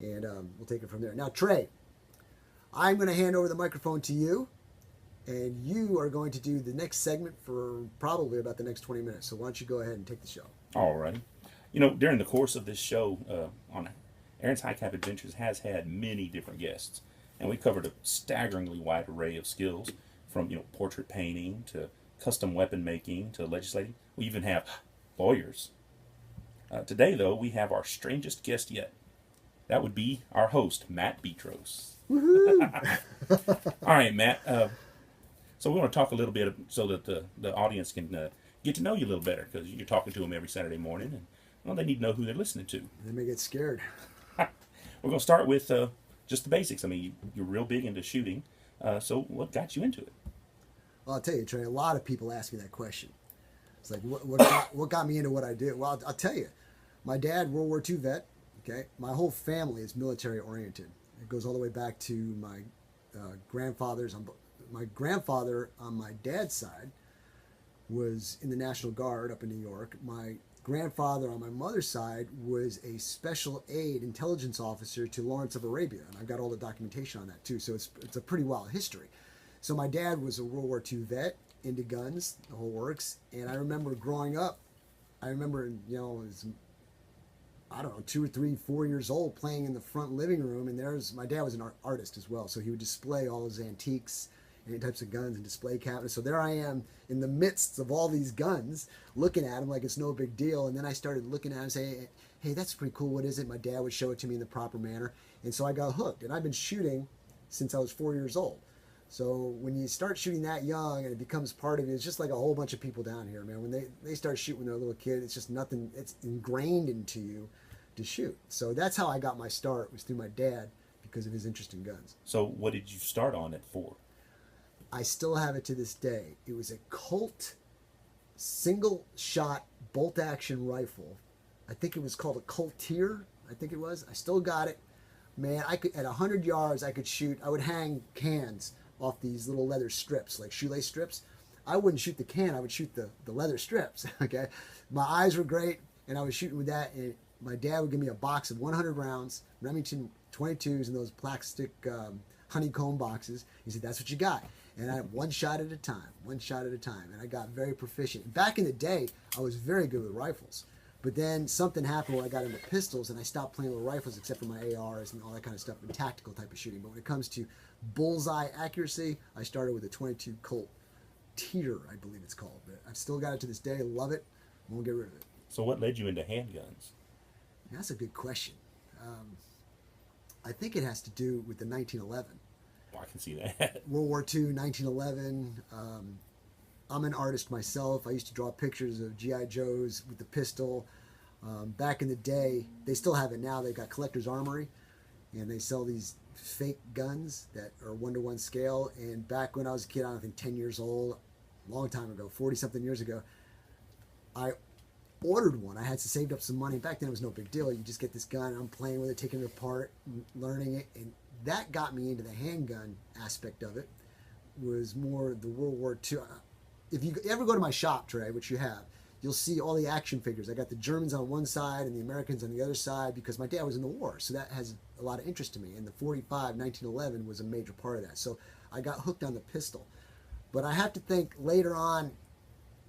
and we'll take it from there. Now, Trey, I'm going to hand over the microphone to you, and you are going to do the next segment for probably about the next 20 minutes. So why don't you go ahead and take the show? All right. During the course of this show on Aaron's High Cap Adventures has had many different guests, and we covered a staggeringly wide array of skills from portrait painting to custom weapon making to legislating. We even have lawyers. Today, though, we have our strangest guest yet. That would be our host, Matt Betros. Woohoo! All right, Matt. So we want to talk a little bit so that the audience can get to know you a little better, because you're talking to them every Saturday morning, and well, they need to know who they're listening to. They may get scared. We're going to start with just the basics. I mean, you're real big into shooting, so what got you into it? Well, I'll tell you, Trey, a lot of people ask me that question. It's like, what got me into what I do? Well, I'll tell you. My dad, World War II vet. Okay, my whole family is military oriented. It goes all the way back to my grandfathers. My grandfather on my dad's side was in the National Guard up in New York. My grandfather on my mother's side was a special aid intelligence officer to Lawrence of Arabia, and I've got all the documentation on that too. So it's a pretty wild history. So my dad was a World War II vet, into guns, the whole works. And I remember growing up, it was, I don't know, 2 or 3, 4 years old, playing in the front living room, and my dad was an artist as well, so he would display all his antiques and types of guns and display cabinets. So there I am in the midst of all these guns, looking at them like it's no big deal. And then I started looking at them and saying, hey, that's pretty cool. What is it? My dad would show it to me in the proper manner. And so I got hooked. And I've been shooting since I was 4 years old. So when you start shooting that young and it becomes part of you, it's just like a whole bunch of people down here, man. When they start shooting when they're a little kid, it's just nothing. It's ingrained into you to shoot. So that's how I got my start, was through my dad, because of his interest in guns. So what did you start on it for? I still have it to this day. It was a Colt single shot bolt action rifle. I think it was called a Colt Tier. I think it was. I still got it. Man, I could, at 100 yards, I would hang cans off these little leather strips, like shoelace strips. I wouldn't shoot the can, I would shoot the leather strips. Okay. My eyes were great, and I was shooting with that, and my dad would give me a box of 100 rounds, Remington 22s in those plastic honeycomb boxes. He said, that's what you got. And I one shot at a time. And I got very proficient. Back in the day, I was very good with rifles. But then something happened where I got into pistols, and I stopped playing with rifles except for my ARs and all that kind of stuff, and tactical type of shooting. But when it comes to bullseye accuracy, I started with a 22 Colt Tier, I believe it's called. But I've still got it to this day. Love it. Won't get rid of it. So what led you into handguns? That's a good question. I think it has to do with the 1911. Well, I can see that. World War II, 1911. I'm an artist myself. I used to draw pictures of G.I. Joes with the pistol. Back in the day, they still have it now. They've got Collector's Armory, and they sell these fake guns that are 1-to-1 scale. And back when I was a kid, I think 10 years old, long time ago, 40-something years ago, I ordered one. I had saved up some money. Back then, it was no big deal. You just get this gun, I'm playing with it, taking it apart, learning it, and that got me into the handgun aspect of it. Was more the World War II. If you ever go to my shop, Trey, which you have, you'll see all the action figures. I got the Germans on one side and the Americans on the other side, because my dad was in the war, so that has a lot of interest to me. And the 45 1911 was a major part of that. So I got hooked on the pistol. But I have to think later on,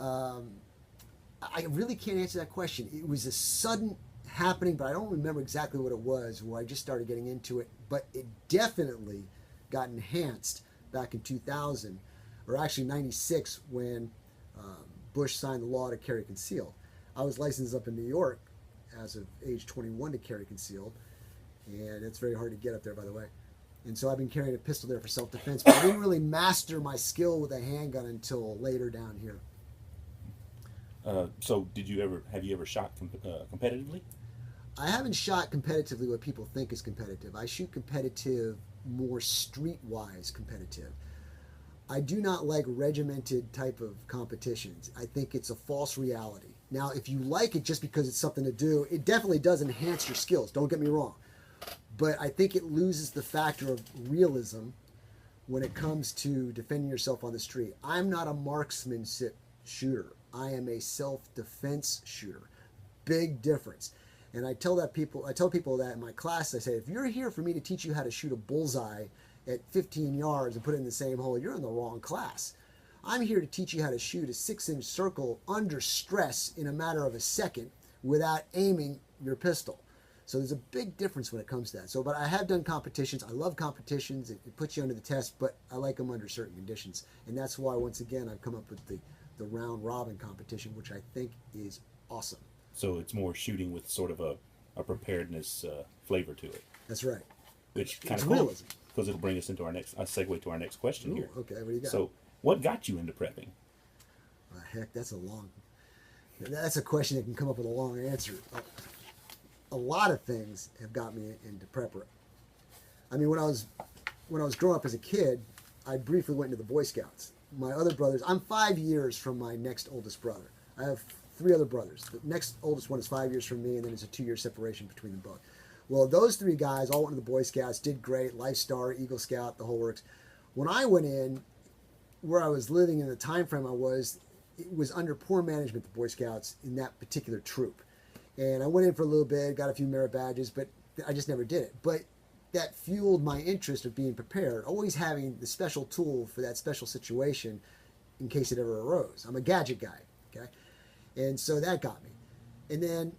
I really can't answer that question. It was a sudden happening, but I don't remember exactly what it was, where I just started getting into it. But it definitely got enhanced back in 2000, or actually 96, when Bush signed the law to carry concealed. I was licensed up in New York as of age 21 to carry concealed, and it's very hard to get up there, by the way. And so I've been carrying a pistol there for self-defense, but I didn't really master my skill with a handgun until later down here. So have you ever shot competitively? I haven't shot competitively what people think is competitive. I shoot competitive, more street-wise competitive. I do not like regimented type of competitions. I think it's a false reality. Now, if you like it just because it's something to do, it definitely does enhance your skills, don't get me wrong. But I think it loses the factor of realism when it comes to defending yourself on the street. I'm not a marksmanship shooter. I am a self-defense shooter. Big difference. And I tell people that in my class. I say, if you're here for me to teach you how to shoot a bullseye at 15 yards and put it in the same hole, you're in the wrong class. I'm here to teach you how to shoot a 6-inch circle under stress in a matter of a second without aiming your pistol. So there's a big difference when it comes to that. So, but I have done competitions. I love competitions. It puts you under the test, but I like them under certain conditions. And that's why, once again, I've come up with the round robin competition, which I think is awesome. So it's more shooting with sort of a preparedness flavor to it. That's right. Which kind It's of cool, realism. because it'll bring us into our next segue to our next question Ooh, here. okay, what do you got? So, what got you into prepping? Heck, that's a question that can come up with a long answer. A lot of things have got me into prepper. I mean, when I was growing up as a kid, I briefly went into the Boy Scouts. My other brothers, I'm 5 years from my next oldest brother. I have 3 other brothers. The next oldest one is 5 years from me, and then there's a 2-year separation between them both. Well, those 3 guys all went to the Boy Scouts, did great, Life Star, Eagle Scout, the whole works. When I went in, where I was living in the time frame it was under poor management, the Boy Scouts, in that particular troop. And I went in for a little bit, got a few merit badges, but I just never did it. But that fueled my interest of being prepared, always having the special tool for that special situation in case it ever arose. I'm a gadget guy, okay? And so that got me. And then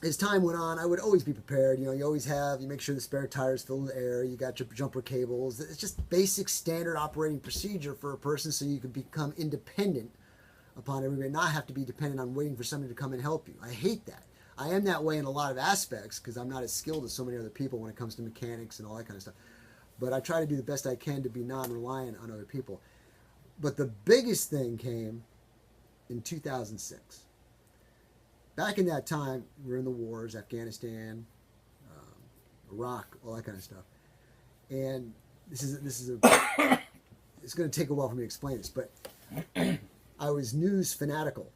as time went on, I would always be prepared. You know, you make sure the spare tire's filled with air, you got your jumper cables. It's just basic standard operating procedure for a person so you can become independent upon everybody, not have to be dependent on waiting for somebody to come and help you. I hate that. I am that way in a lot of aspects because I'm not as skilled as so many other people when it comes to mechanics and all that kind of stuff. But I try to do the best I can to be non-reliant on other people. But the biggest thing came in 2006. Back in that time, we were in the wars, Afghanistan, Iraq, all that kind of stuff. And it's going to take a while for me to explain this, but I was news fanatical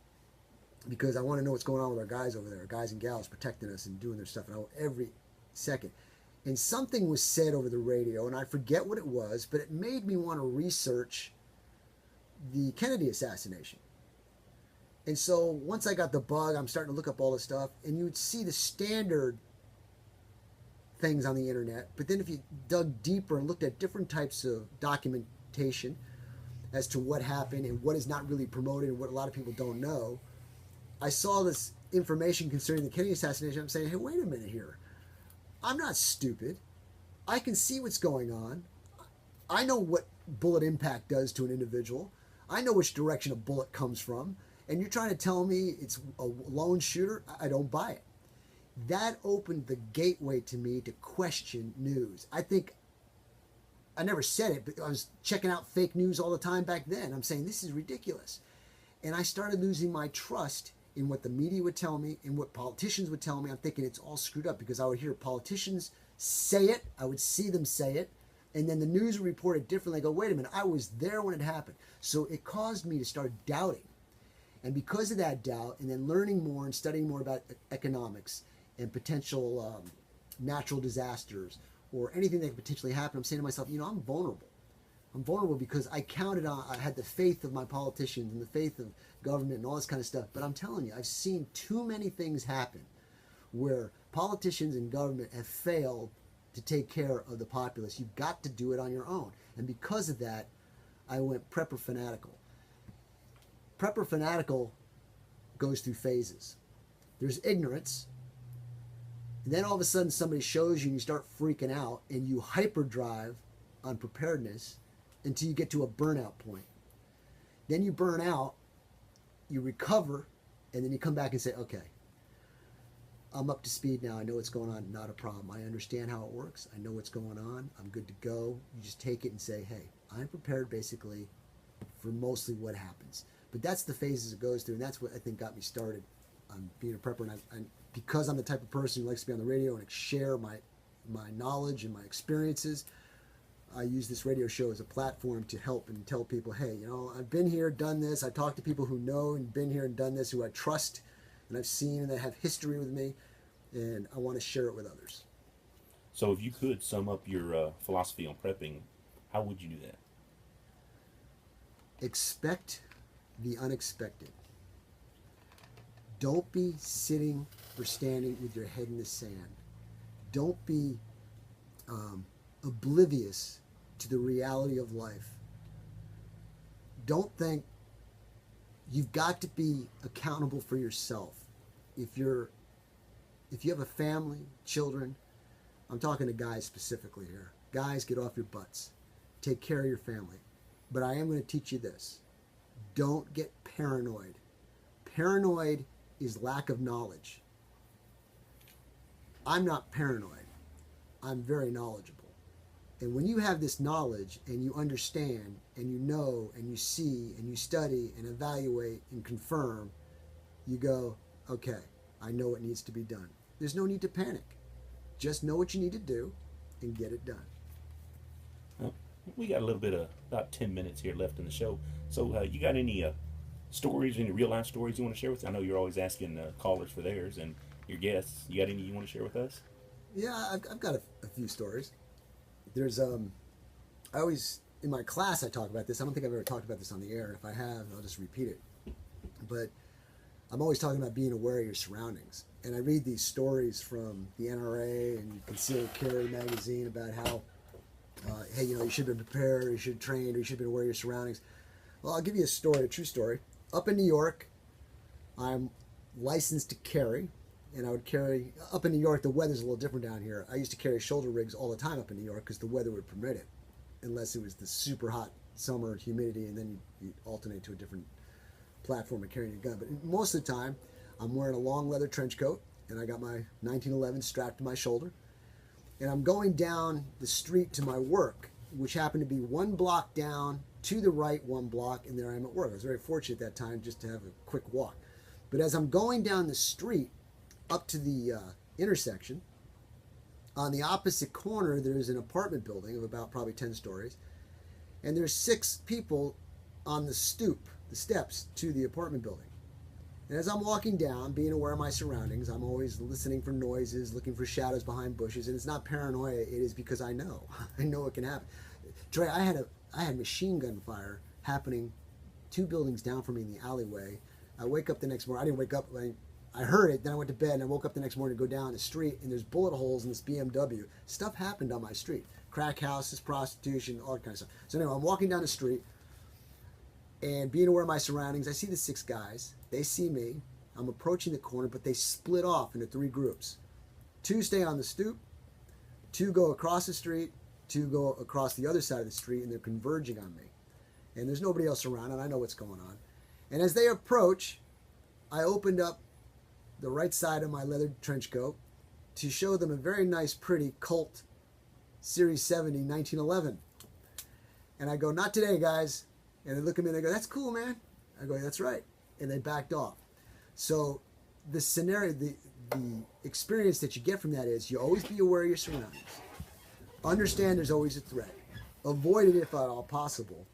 because I want to know what's going on with our guys over there, our guys and gals protecting us and doing their stuff every second. And something was said over the radio, and I forget what it was, but it made me want to research the Kennedy assassination. And so once I got the bug, I'm starting to look up all this stuff, and you would see the standard things on the internet. But then if you dug deeper and looked at different types of documentation as to what happened and what is not really promoted and what a lot of people don't know, I saw this information concerning the Kennedy assassination. I'm saying, hey, wait a minute here. I'm not stupid. I can see what's going on. I know what bullet impact does to an individual. I know which direction a bullet comes from. And you're trying to tell me it's a lone shooter? I don't buy it. That opened the gateway to me to question news. I think, I never said it, but I was checking out fake news all the time back then. I'm saying, this is ridiculous. And I started losing my trust in what the media would tell me and what politicians would tell me. I'm thinking it's all screwed up because I would hear politicians say it, I would see them say it, and then the news would report it differently. I go, wait a minute, I was there when it happened. So it caused me to start doubting. And because of that doubt, and then learning more and studying more about economics and potential natural disasters or anything that could potentially happen, I'm saying to myself, I'm vulnerable. I'm vulnerable because I had the faith of my politicians and the faith of government and all this kind of stuff. But I'm telling you, I've seen too many things happen where politicians and government have failed to take care of the populace. You've got to do it on your own. And because of that, I went prepper fanatical. Prepper fanatical goes through phases. There's ignorance, and then all of a sudden somebody shows you and you start freaking out and you hyperdrive on preparedness until you get to a burnout point. Then you burn out, you recover, and then you come back and say, okay, I'm up to speed now. I know what's going on. Not a problem. I understand how it works. I know what's going on. I'm good to go. You just take it and say, hey, I'm prepared basically for mostly what happens. But that's the phases it goes through, and that's what I think got me started on being a prepper. And because I'm the type of person who likes to be on the radio and share my knowledge and my experiences, I use this radio show as a platform to help and tell people, hey, I've been here, done this. I talk to people who know and been here and done this, who I trust and I've seen and that have history with me, and I want to share it with others. So if you could sum up your philosophy on prepping, how would you do that? Expect the unexpected. Don't be sitting or standing with your head in the sand. Don't be oblivious to the reality of life. Don't think you've got to be accountable for yourself. If you have a family, children, I'm talking to guys specifically here. Guys, get off your butts. Take care of your family. But I am going to teach you this. Don't get paranoid. Paranoid is lack of knowledge. I'm not paranoid. I'm very knowledgeable. And when you have this knowledge and you understand and you know and you see and you study and evaluate and confirm, you go, okay, I know what needs to be done. There's no need to panic. Just know what you need to do and get it done. Well, we got a little bit of about 10 minutes here left in the show. So you got any stories, any real life stories you want to share with us? I know you're always asking callers for theirs and your guests. You got any you want to share with us? Yeah, I've got a few stories. There's I always in my class I talk about this. I don't think I've ever talked about this on the air. If I have, I'll just repeat it. But I'm always talking about being aware of your surroundings. And I read these stories from the NRA and Concealed Carry magazine about how, hey, you should have been prepared, or you should have trained, or you should have been aware of your surroundings. Well, I'll give you a story, a true story. Up in New York, I'm licensed to carry, and I would carry, up in New York, the weather's a little different down here. I used to carry shoulder rigs all the time up in New York because the weather would permit it, unless it was the super hot summer humidity, and then you alternate to a different platform of carrying a gun. But most of the time, I'm wearing a long leather trench coat, and I got my 1911 strapped to my shoulder, and I'm going down the street to my work, which happened to be one block down, to the right one block, and there I am at work. I was very fortunate at that time just to have a quick walk. But as I'm going down the street up to the intersection, on the opposite corner there's an apartment building of about probably 10 stories, and there's 6 people on the stoop, the steps to the apartment building. And as I'm walking down, being aware of my surroundings, I'm always listening for noises, looking for shadows behind bushes, and it's not paranoia, it is because I know. I know it can happen. Trey, I had machine gun fire happening 2 buildings down from me in the alleyway. I wake up the next morning. I didn't wake up. I heard it. Then I went to bed, and I woke up the next morning to go down the street, and there's bullet holes in this BMW. Stuff happened on my street. Crack houses, prostitution, all that kind of stuff. So anyway, I'm walking down the street, and being aware of my surroundings, I see the 6 guys. They see me. I'm approaching the corner, but they split off into 3 groups. 2 stay on the stoop. 2 go across the street. 2 go across the other side of the street, and they're converging on me. And there's nobody else around, and I know what's going on. And as they approach, I opened up the right side of my leather trench coat to show them a very nice, pretty Colt Series 70 1911. And I go, not today, guys. And they look at me and they go, that's cool, man. I go, that's right. And they backed off. So the scenario, the experience that you get from that is you always be aware of your surroundings. Understand there's always a threat. Avoid it if at all possible.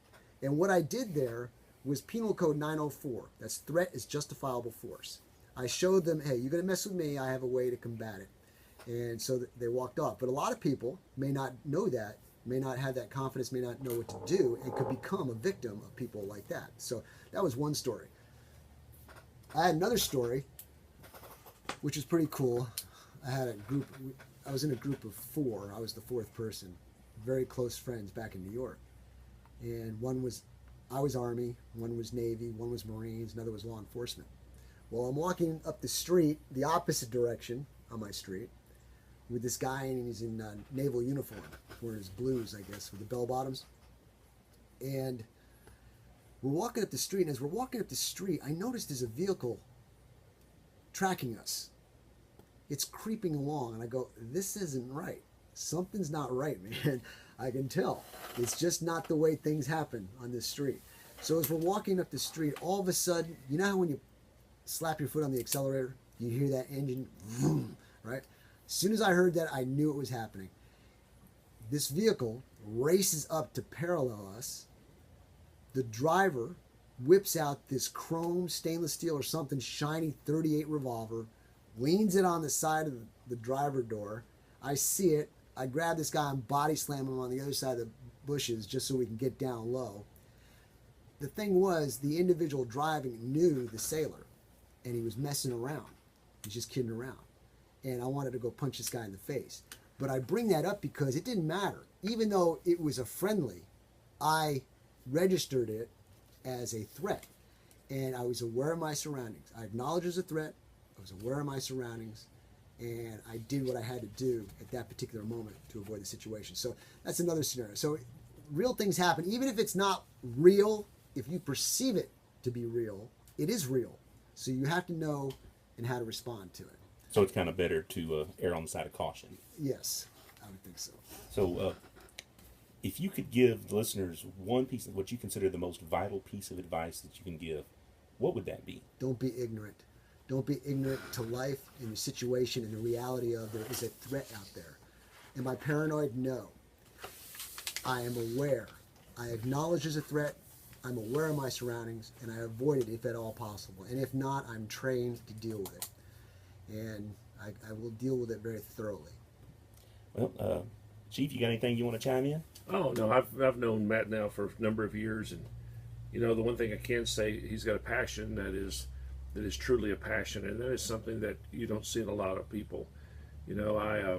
And what I did there was Penal Code 904. That's threat is justifiable force. I showed them, hey, you're going to mess with me, I have a way to combat it. And so they walked off. But a lot of people may not know that, may not have that confidence, may not know what to do, and could become a victim of people like that. So that was one story. I had another story, which was pretty cool. I was in a group of 4. I was the 4th person, very close friends back in New York. And I was Army, one was Navy, one was Marines, another was law enforcement. Well, I'm walking up the street, the opposite direction on my street, with this guy, and he's in naval uniform, wearing his blues, I guess, with the bell bottoms. And we're walking up the street, and as we're walking up the street, I noticed there's a vehicle tracking us. It's creeping along, and I go, this isn't right. Something's not right, man. I can tell. It's just not the way things happen on this street. So as we're walking up the street, all of a sudden, you know how when you slap your foot on the accelerator, you hear that engine, vroom, right? As soon as I heard that, I knew it was happening. This vehicle races up to parallel us. The driver whips out this chrome, stainless steel or something shiny 38 revolver, leans it on the side of the driver door. I see it. I grab this guy and body slam him on the other side of the bushes just so we can get down low. The thing was, the individual driving knew the sailor. and he was messing around. He's just kidding around. And I wanted to go punch this guy in the face. But I bring that up because it didn't matter. Even though it was a friendly, I registered it as a threat. And I was aware of my surroundings. I acknowledged it as a threat. I was aware of my surroundings. And I did what I had to do at that particular moment to avoid the situation. So that's another scenario. So real things happen. Even if it's not real, if you perceive it to be real, it is real. So you have to know and how to respond to it. So it's kind of better to err on the side of caution. Yes, I would think so. So if you could give the listeners one piece of what you consider the most vital piece of advice that you can give, what would that be? Don't be ignorant. Don't be ignorant to life and the situation and the reality of there is a threat out there. Am I paranoid? No. I am aware. I acknowledge there's a threat. I'm aware of my surroundings, and I avoid it if at all possible. And if not, I'm trained to deal with it. And I will deal with it very thoroughly. Well, Chief, you got anything you want to chime in? Oh no, I've known Matt now for a number of years, and you know the one thing I can say, he's got a passion that is truly a passion, and that is something that you don't see in a lot of people. You know, I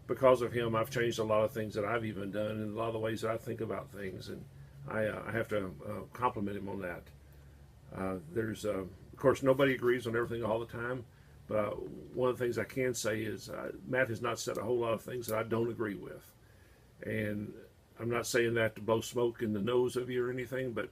because of him, I've changed a lot of things that I've even done, and a lot of the ways that I think about things, and I have to compliment him on that. There's of course nobody agrees on everything all the time, but one of the things I can say is Matt has not said a whole lot of things that I don't agree with. And I'm not saying that to blow smoke in the nose of you or anything, but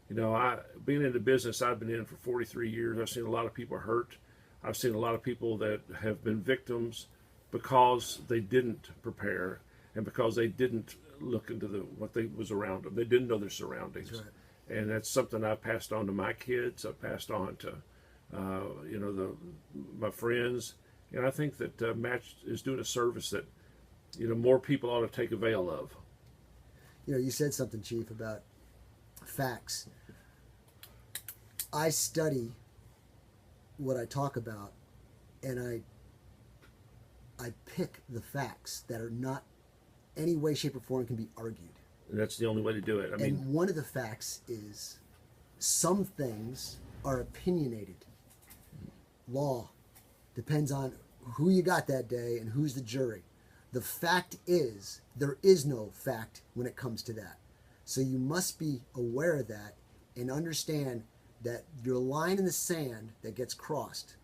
you know, being in the business I've been in for 43 years, I've seen a lot of people hurt. I've seen a lot of people that have been victims because they didn't prepare and because they didn't look into what was around them. They didn't know their surroundings. That's right. And that's something I've passed on to my kids. I've passed on to you know, my friends. And I think that Matt is doing a service that, you know, more people ought to take avail of. You know, you said something, Chief, about facts. I study what I talk about, and I pick the facts that are not any way, shape, or form can be argued. And that's the only way to do it. I mean, And one of the facts is some things are opinionated. Law depends on who you got that day and who's the jury. The fact is, there is no fact when it comes to that. So you must be aware of that and understand that your line in the sand that gets crossed,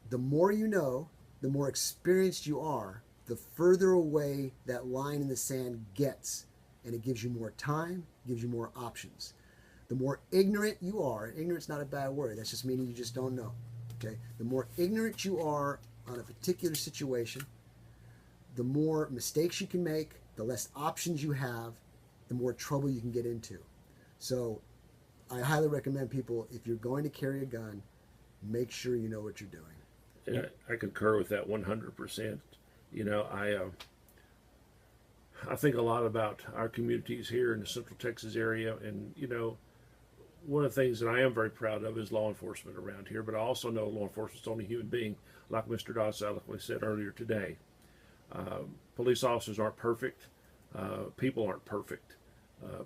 the more you know, the more experienced you are, the further away that line in the sand gets. And it gives you more time, gives you more options. The more ignorant you are, and ignorant's not a bad word, that's just meaning you just don't know. Okay? The more ignorant you are on a particular situation, the more mistakes you can make, the less options you have, the more trouble you can get into. So I highly recommend people, if you're going to carry a gun, make sure you know what you're doing. and I concur with that 100%. You know, I think a lot about our communities here in the Central Texas area, and you know, one of the things that I am very proud of is law enforcement around here. But I also know law enforcement's only a human being, like Mr. Doss eloquently said earlier today. Police officers aren't perfect. People aren't perfect.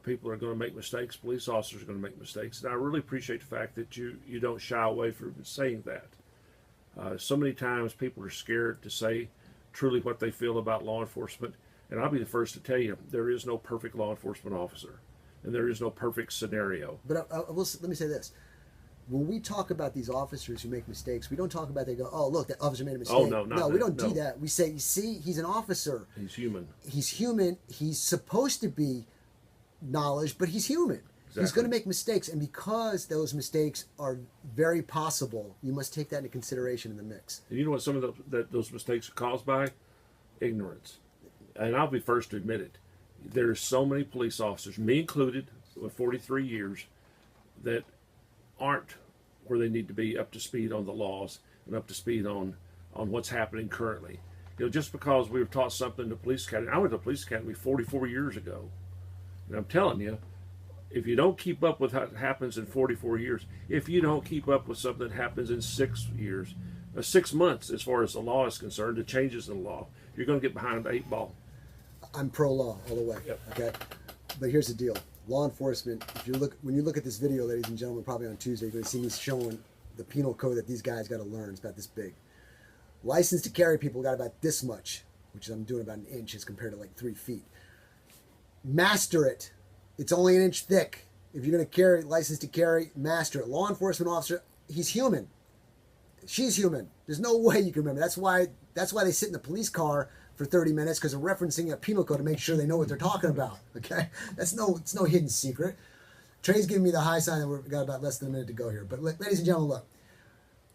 People are going to make mistakes. Police officers are going to make mistakes. And I really appreciate the fact that you don't shy away from saying that. So many times people are scared to say truly what they feel about law enforcement. And I'll be the first to tell you, there is no perfect law enforcement officer. And there is no perfect scenario. But let me say this. When we talk about these officers who make mistakes, we don't talk about they go, oh, look, that officer made a mistake. Oh, no, not no, we don't no. do that. We say, you see, he's an officer. He's human. He's human. He's supposed to be knowledge, but he's human. He's Exactly. going to make mistakes. And because those mistakes are very possible, you must take that into consideration in the mix. And you know what some of those mistakes are caused by? Ignorance. And I'll be first to admit it. There's so many police officers, me included, with 43 years, that aren't where they need to be up to speed on the laws and up to speed on what's happening currently. You know, just because we were taught something in the police academy, I went to the police academy 44 years ago. And I'm telling you, if you don't keep up with what happens in 44 years, if you don't keep up with something that happens in 6 years, 6 months as far as the law is concerned, the changes in the law, you're going to get behind the 8 ball. I'm pro-law all the way. Yep. Okay, but here's the deal: law enforcement. When you look at this video, ladies and gentlemen, probably on Tuesday, you're going to see me showing the penal code that these guys got to learn. It's about this big. License to carry people got about this much, which I'm doing about an inch as compared to like 3 feet. Master it. It's only an inch thick. If you're going to carry, license to carry, master it. Law enforcement officer, he's human. She's human. There's no way you can remember. That's why they sit in the police car for 30 minutes, because they're referencing a penal code to make sure they know what they're talking about. Okay? It's no hidden secret. Trey's giving me the high sign that we've got about less than a minute to go here. But ladies and gentlemen, look,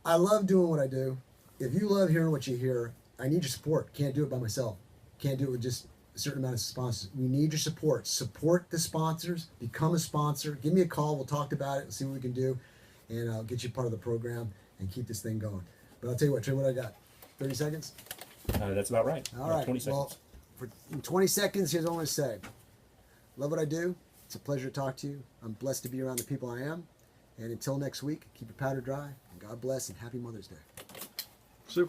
I love doing what I do. If you love hearing what you hear, I need your support. Can't do it by myself. Can't do it with just a certain amount of sponsors. We need your support. Support the sponsors. Become a sponsor. Give me a call. We'll talk about it and see what we can do. And I'll get you part of the program and keep this thing going. But I'll tell you what, Trey, what I got? 30 seconds? That's about right. All right. 20 seconds. Well, in 20 seconds, here's what I want to say. Love what I do. It's a pleasure to talk to you. I'm blessed to be around the people I am. And until next week, keep your powder dry. And God bless and happy Mother's Day. Super.